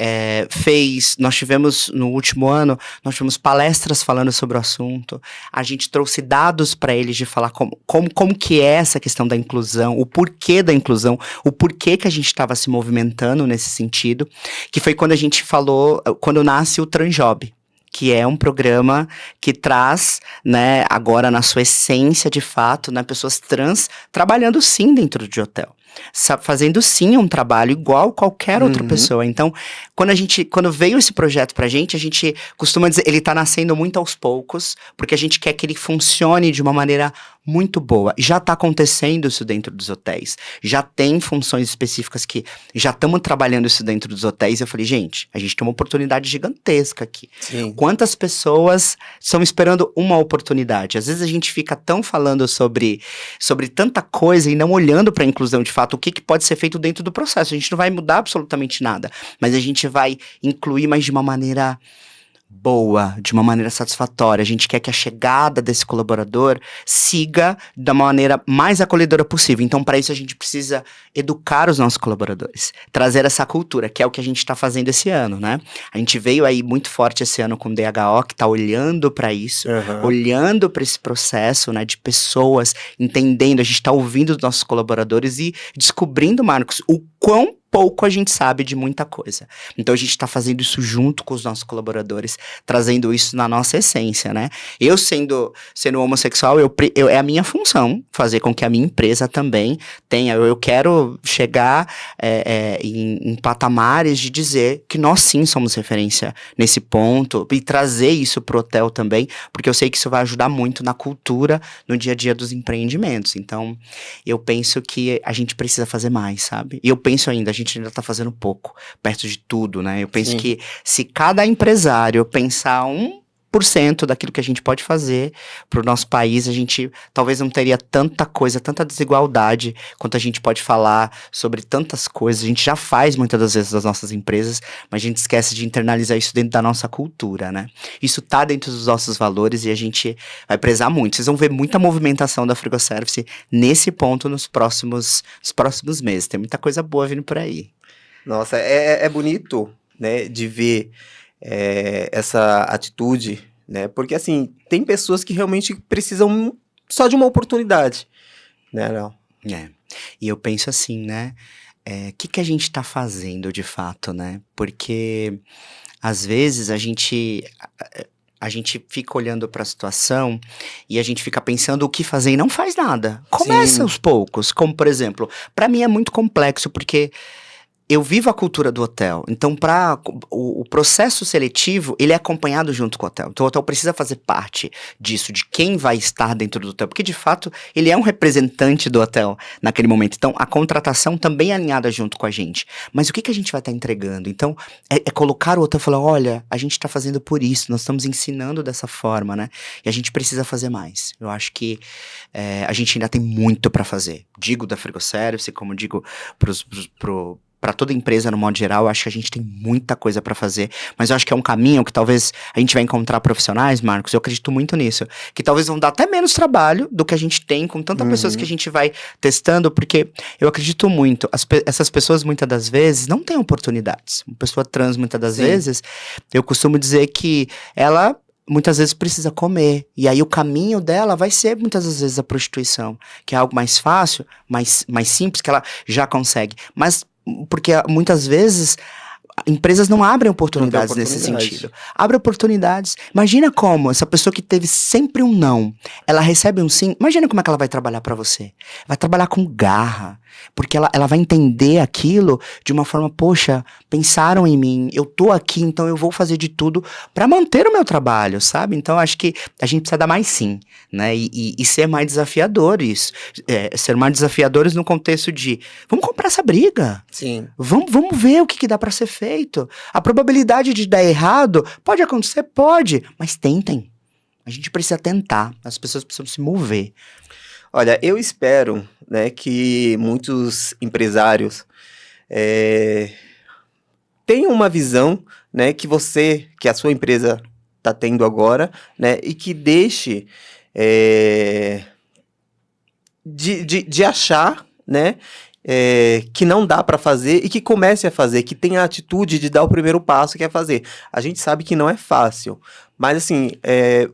nós tivemos, no último ano, nós tivemos palestras falando sobre o assunto, a gente trouxe dados para eles de falar como que é essa questão da inclusão, o porquê da inclusão, o porquê que a gente estava se movimentando nesse sentido, que foi quando a gente falou, quando nasce o Transjob, que é um programa que traz, né, agora na sua essência de fato, né, pessoas trans trabalhando sim dentro de hotel. Fazendo sim um trabalho igual qualquer outra pessoa. Então, quando veio esse projeto pra gente, a gente costuma dizer, ele tá nascendo muito aos poucos, porque a gente quer que ele funcione de uma maneira muito boa. Já tá acontecendo isso dentro dos hotéis. Já tem funções específicas que já estamos trabalhando isso dentro dos hotéis. Eu falei, gente, a gente tem uma oportunidade gigantesca aqui. Sim. Quantas pessoas estão esperando uma oportunidade? Às vezes a gente fica tão falando sobre tanta coisa e não olhando para a inclusão de fato, o que pode ser feito dentro do processo. A gente não vai mudar absolutamente nada, mas a gente vai incluir, mas de uma maneira boa, de uma maneira satisfatória. A gente quer que a chegada desse colaborador siga da maneira mais acolhedora possível. Então, para isso, a gente precisa educar os nossos colaboradores, trazer essa cultura, que é o que a gente está fazendo esse ano, né? A gente veio aí muito forte esse ano com o DHO, que está olhando para isso, olhando para esse processo, né, de pessoas, entendendo, a gente está ouvindo os nossos colaboradores e descobrindo, Marcos, o quão pouco a gente sabe de muita coisa. Então a gente está fazendo isso junto com os nossos colaboradores, trazendo isso na nossa essência, né? Eu sendo homossexual, é a minha função fazer com que a minha empresa também tenha. Eu quero chegar em patamares de dizer que nós sim somos referência nesse ponto e trazer isso pro hotel também, porque eu sei que isso vai ajudar muito na cultura, no dia a dia dos empreendimentos. Então, eu penso que a gente precisa fazer mais, sabe? E eu penso ainda, a gente ainda tá fazendo pouco, perto de tudo, né? Eu penso que se cada empresário pensar 1% daquilo que a gente pode fazer pro nosso país, a gente talvez não teria tanta coisa, tanta desigualdade, quanto a gente pode falar sobre tantas coisas. A gente já faz muitas das vezes das nossas empresas, mas a gente esquece de internalizar isso dentro da nossa cultura, né? Isso tá dentro dos nossos valores e a gente vai prezar muito. Vocês vão ver muita movimentação da Frigoservice nesse ponto nos próximos meses. Tem muita coisa boa vindo por aí. Nossa, é bonito, né, de ver essa atitude, né? Porque, assim, tem pessoas que realmente precisam só de uma oportunidade, né, Léo? E eu penso assim, né? O que a gente tá fazendo de fato, né? Porque, às vezes, a gente fica olhando para a situação e a gente fica pensando o que fazer e não faz nada. Começa aos poucos. Como, por exemplo, para mim é muito complexo, porque eu vivo a cultura do hotel, então o processo seletivo, ele é acompanhado junto com o hotel. Então o hotel precisa fazer parte disso, de quem vai estar dentro do hotel, porque de fato ele é um representante do hotel naquele momento. Então a contratação também é alinhada junto com a gente. Mas o que a gente vai estar entregando? Então é colocar o hotel e falar, olha, a gente está fazendo por isso, nós estamos ensinando dessa forma, né? E a gente precisa fazer mais. Eu acho que a gente ainda tem muito para fazer. Digo da Frigoservice, como digo para toda empresa, no modo geral, eu acho que a gente tem muita coisa para fazer, mas eu acho que é um caminho que talvez a gente vai encontrar profissionais, Marcos, eu acredito muito nisso, que talvez vão dar até menos trabalho do que a gente tem com tantas pessoas que a gente vai testando, porque eu acredito muito, essas pessoas muitas das vezes não têm oportunidades. Uma pessoa trans, muitas das vezes, eu costumo dizer que ela muitas vezes precisa comer, e aí o caminho dela vai ser muitas das vezes a prostituição, que é algo mais fácil, mais simples, que ela já consegue, mas porque muitas vezes empresas não abrem oportunidades nesse sentido. Abre oportunidades. Imagina como essa pessoa que teve sempre um não, ela recebe um sim. Imagina como é que ela vai trabalhar para você. Vai trabalhar com garra. Porque ela vai entender aquilo de uma forma, poxa, pensaram em mim, eu tô aqui, então eu vou fazer de tudo para manter o meu trabalho, sabe? Então acho que a gente precisa dar mais sim, né? E ser mais desafiadores. Ser mais desafiadores no contexto de, vamos comprar essa briga. Sim. Vamos ver o que dá para ser feito. A probabilidade de dar errado pode acontecer? Pode, mas tentem. A gente precisa tentar, as pessoas precisam se mover. Olha, eu espero, né, que muitos empresários tenham uma visão, né, que a sua empresa está tendo agora, né, e que deixe de achar, né, que não dá para fazer e que comece a fazer, que tenha a atitude de dar o primeiro passo, que é fazer. A gente sabe que não é fácil, mas assim,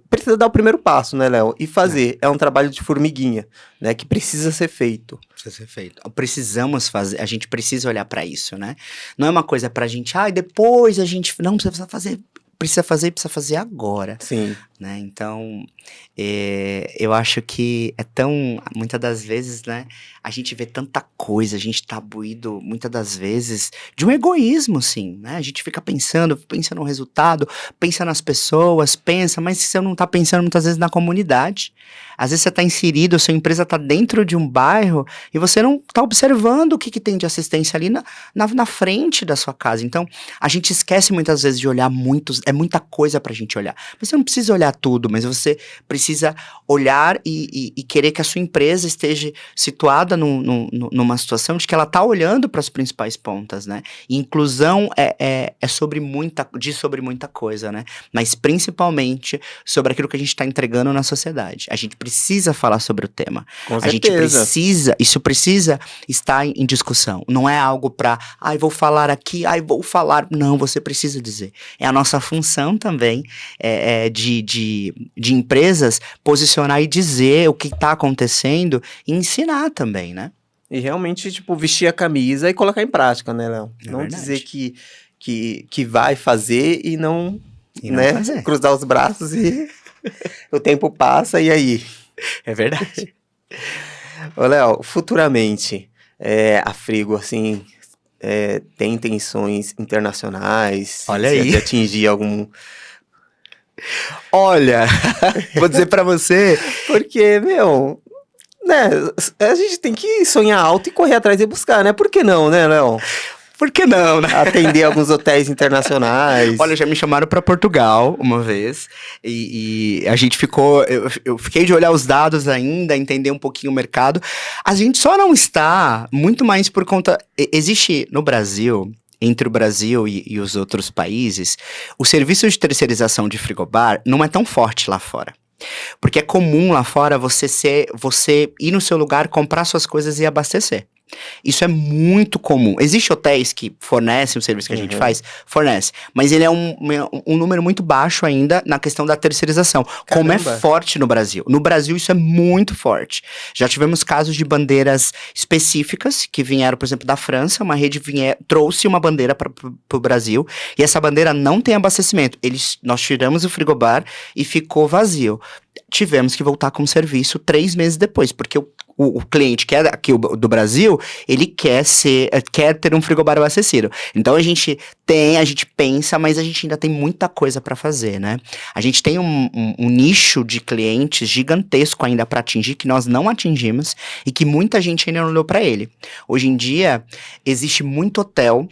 precisa dar o primeiro passo, né, Léo? E fazer. É um trabalho de formiguinha, né, que precisa ser feito. Precisa ser feito. Precisamos fazer, a gente precisa olhar para isso, né? Não é uma coisa pra gente, depois a gente, não, precisa fazer agora. Sim. Né? Então, eu acho que muitas das vezes, né, a gente vê tanta coisa, a gente tá buído, muitas das vezes, de um egoísmo, sim, né? A gente fica pensa no resultado, pensa nas pessoas, mas você não tá pensando muitas vezes na comunidade. Às vezes você tá inserido, sua empresa tá dentro de um bairro e você não tá observando o que tem de assistência ali na frente da sua casa. Então, a gente esquece muitas vezes de olhar muita coisa pra gente olhar. Mas você não precisa olhar tudo, mas você precisa olhar e querer que a sua empresa esteja situada numa situação de que ela está olhando para as principais pontas, né? E inclusão diz sobre muita coisa, né? Mas principalmente sobre aquilo que a gente está entregando na sociedade. A gente precisa falar sobre o tema. Com certeza. Isso precisa estar em discussão. Não é algo para, vou falar aqui, vou falar. Não, você precisa dizer. É a nossa função também de empresas posicionar e dizer o que está acontecendo e ensinar também, né? E realmente, tipo, vestir a camisa e colocar em prática, né, Léo? Não verdade. dizer que vai fazer e não né, fazer. Cruzar os braços e o tempo passa e aí? É verdade. Ô, Léo, futuramente, a Frigo, assim, tem intenções internacionais? Olha aí. De atingir algum... Olha, vou dizer pra você... Porque, meu... né, a gente tem que sonhar alto e correr atrás e buscar, né? Por que não, né, Léo? Por que não, né? Atender alguns hotéis internacionais. Olha, já me chamaram pra Portugal uma vez e a gente ficou... Eu fiquei de olhar os dados ainda, entender um pouquinho o mercado. A gente só não está muito mais por conta... Existe no Brasil... Entre o Brasil e os outros países, o serviço de terceirização de frigobar não é tão forte lá fora. Porque é comum lá fora você ir no seu lugar, comprar suas coisas e abastecer. Isso é muito comum. Existem hotéis que fornecem o serviço que a gente faz? Fornece. Mas ele é um número muito baixo ainda na questão da terceirização. Caramba. Como é forte no Brasil. No Brasil isso é muito forte. Já tivemos casos de bandeiras específicas que vieram, por exemplo, da França. Uma rede trouxe uma bandeira para o Brasil e essa bandeira não tem abastecimento. Nós tiramos o frigobar e ficou vazio. Tivemos que voltar com o serviço 3 meses depois, porque o cliente que é aqui do Brasil, ele quer ter um frigobar abastecido. Então a gente pensa, mas a gente ainda tem muita coisa para fazer, né? A gente tem um nicho de clientes gigantesco ainda para atingir, que nós não atingimos e que muita gente ainda não olhou para ele. Hoje em dia, existe muito hotel.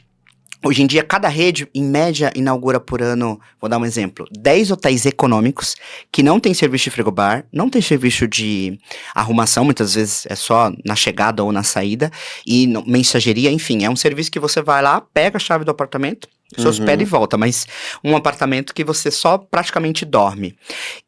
Hoje em dia, cada rede, em média, inaugura por ano, vou dar um exemplo, 10 hotéis econômicos que não tem serviço de frigobar, não tem serviço de arrumação, muitas vezes é só na chegada ou na saída, e mensageria, enfim, é um serviço que você vai lá, pega a chave do apartamento, se hospeda e volta, mas um apartamento que você só praticamente dorme.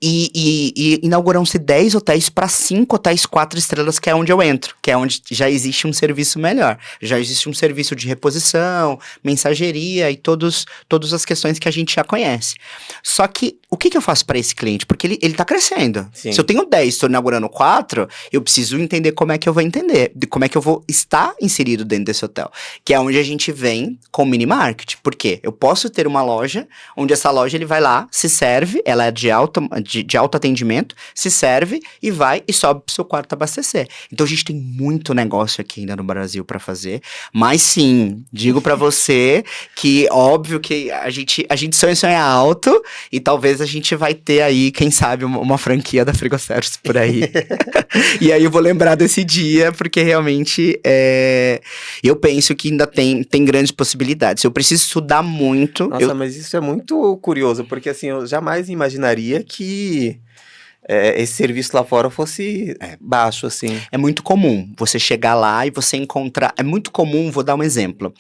E inauguram-se 10 hotéis para 5 hotéis 4 estrelas, que é onde eu entro, que é onde já existe um serviço melhor. Já existe um serviço de reposição, mensageria e todas as questões que a gente já conhece. Só que, o que eu faço para esse cliente? Porque ele tá crescendo. Sim. Se eu tenho 10, estou inaugurando 4, eu preciso entender como é que eu vou como é que eu vou estar inserido dentro desse hotel. Que é onde a gente vem com o mini market. Por quê? Eu posso ter uma loja, onde essa loja ele vai lá, se serve, ela é de alto atendimento, se serve e vai e sobe pro seu quarto abastecer. Então a gente tem muito negócio aqui ainda no Brasil para fazer, mas sim, digo para você que óbvio que a gente sonha alto e talvez a gente vai ter aí, quem sabe, uma franquia da Frigoservice por aí. E aí eu vou lembrar desse dia, porque realmente eu penso que ainda tem grandes possibilidades. Eu preciso estudar muito. Nossa, mas isso é muito curioso, porque assim, eu jamais imaginaria que esse serviço lá fora fosse baixo, assim. É muito comum você chegar lá e você encontrar. É muito comum, vou dar um exemplo.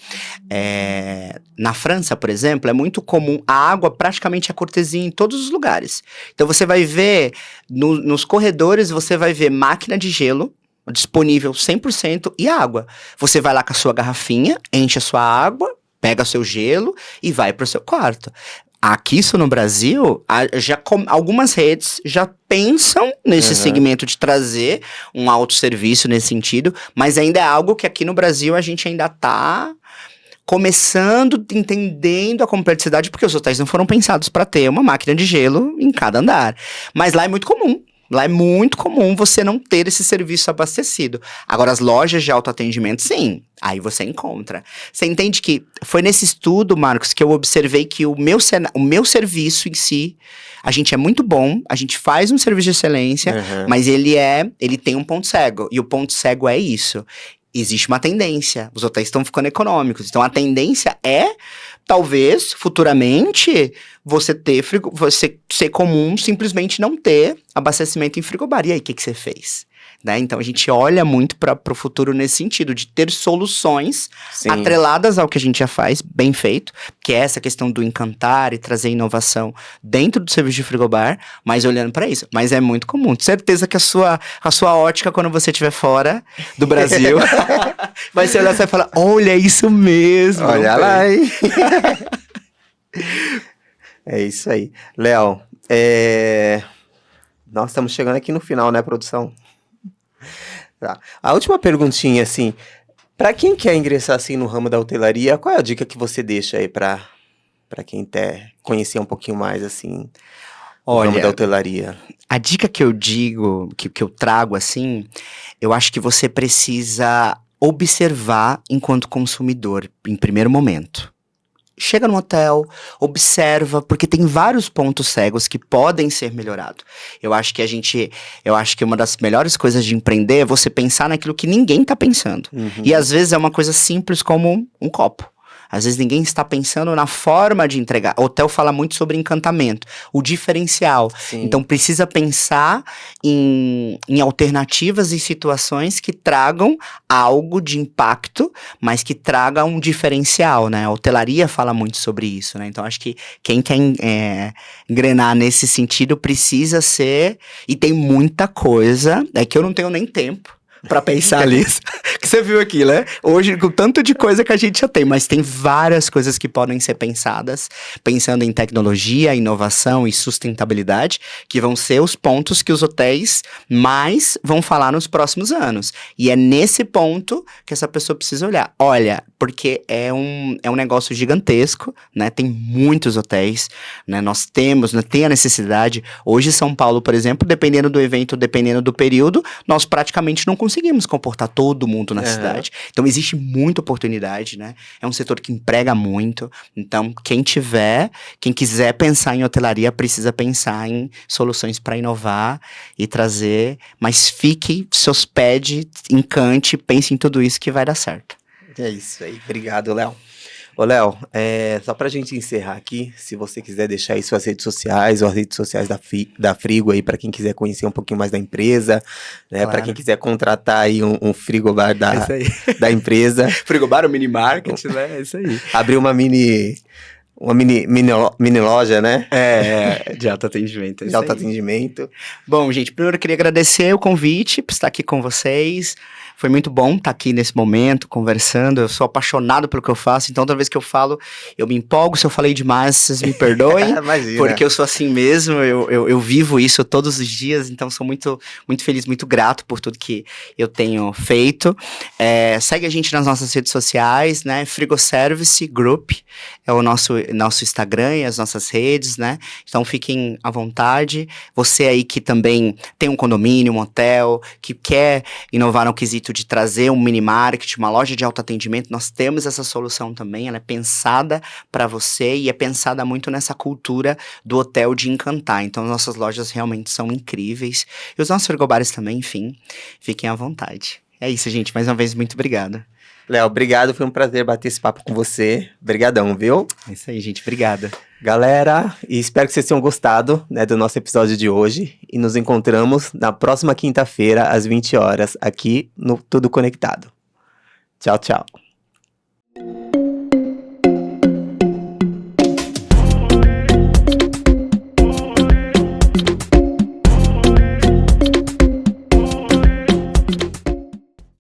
Na França, por exemplo, é muito comum. A água praticamente é cortesia em todos os lugares. Então você vai ver nos corredores, você vai ver máquina de gelo disponível 100% e água. Você vai lá com a sua garrafinha, enche a sua água, pega seu gelo e vai para o seu quarto. Aqui, isso no Brasil, algumas redes já pensam nesse segmento de trazer um autosserviço nesse sentido, mas ainda é algo que aqui no Brasil a gente ainda está começando, entendendo a complexidade, porque os hotéis não foram pensados para ter uma máquina de gelo em cada andar. Mas lá é muito comum. Lá é muito comum você não ter esse serviço abastecido. Agora, as lojas de autoatendimento, sim. Aí você encontra. Você entende que foi nesse estudo, Marcos, que eu observei que o meu serviço em si, a gente é muito bom, a gente faz um serviço de excelência, mas ele tem um ponto cego. E o ponto cego é isso. Existe uma tendência. Os hotéis estão ficando econômicos. Então, a tendência é, talvez, futuramente, você ser comum simplesmente não ter abastecimento em frigobar. E aí, o que você fez? Né? Então, a gente olha muito para o futuro nesse sentido, de ter soluções atreladas ao que a gente já faz, bem feito, que é essa questão do encantar e trazer inovação dentro do serviço de frigobar, mas olhando para isso. Mas é muito comum. Certeza que a sua ótica, quando você estiver fora do Brasil, vai ser olhar e falar, olha, é isso mesmo. Olha lá, hein? É isso aí. Léo, nós estamos chegando aqui no final, né, produção? Tá. A última perguntinha, assim, para quem quer ingressar assim no ramo da hotelaria, qual é a dica que você deixa aí para quem quer conhecer um pouquinho mais assim o ramo da hotelaria? A dica que eu digo, que eu trago assim, eu acho que você precisa observar enquanto consumidor em primeiro momento. Chega no hotel, observa, porque tem vários pontos cegos que podem ser melhorados. Eu acho que uma das melhores coisas de empreender é você pensar naquilo que ninguém está pensando. E às vezes é uma coisa simples como um copo. Às vezes ninguém está pensando na forma de entregar. O hotel fala muito sobre encantamento, o diferencial. Sim. Então precisa pensar em alternativas e situações que tragam algo de impacto, mas que traga um diferencial, né? A hotelaria fala muito sobre isso, né? Então acho que quem quer engrenar nesse sentido precisa ser... E tem muita coisa, é que eu não tenho nem tempo pra pensar nisso, que você viu aqui, né? Hoje, com tanto de coisa que a gente já tem, mas tem várias coisas que podem ser pensadas, pensando em tecnologia, inovação e sustentabilidade, que vão ser os pontos que os hotéis mais vão falar nos próximos anos. E é nesse ponto que essa pessoa precisa olhar. Olha, porque é um negócio gigantesco, né? Tem muitos hotéis, né? Nós tem a necessidade. Hoje, São Paulo, por exemplo, dependendo do evento, dependendo do período, nós praticamente não conseguimos comportar todo mundo na cidade. Então, existe muita oportunidade, né? É um setor que emprega muito. Então, quem quiser pensar em hotelaria, precisa pensar em soluções para inovar e trazer, mas se hospede, encante, pense em tudo isso que vai dar certo. É isso aí. Obrigado, Léo. Ô, Léo, só pra gente encerrar aqui, se você quiser deixar aí suas redes sociais ou as redes sociais da Frigo aí, pra quem quiser conhecer um pouquinho mais da empresa, né? Claro. Pra quem quiser contratar aí um frigobar da empresa. Frigobar, o mini market, né? É isso aí. Abrir uma mini loja, né? De autoatendimento. De autoatendimento. Bom, gente, primeiro eu queria agradecer o convite por estar aqui com vocês. Foi muito bom estar aqui nesse momento, conversando. Eu sou apaixonado pelo que eu faço, então toda vez que eu falo, eu me empolgo. Se eu falei demais, vocês me perdoem. Porque eu sou assim mesmo, eu vivo isso todos os dias, então sou muito, muito feliz, muito grato por tudo que eu tenho feito. Segue a gente nas nossas redes sociais, né? Frigoservice Group é o nosso Instagram e as nossas redes, né? Então fiquem à vontade. Você aí que também tem um condomínio, um hotel, que quer inovar no quesito de trazer um mini market, uma loja de autoatendimento, nós temos essa solução também, ela é pensada para você e é pensada muito nessa cultura do hotel de encantar. Então nossas lojas realmente são incríveis. E os nossos frigobares também, enfim, fiquem à vontade. É isso, gente. Mais uma vez, muito obrigado. Léo, obrigado. Foi um prazer bater esse papo com você. Obrigadão, viu? É isso aí, gente. Obrigado. Galera, e espero que vocês tenham gostado, né, do nosso episódio de hoje. E nos encontramos na próxima quinta-feira, às 20 horas, aqui no Tudo Conectado. Tchau, tchau.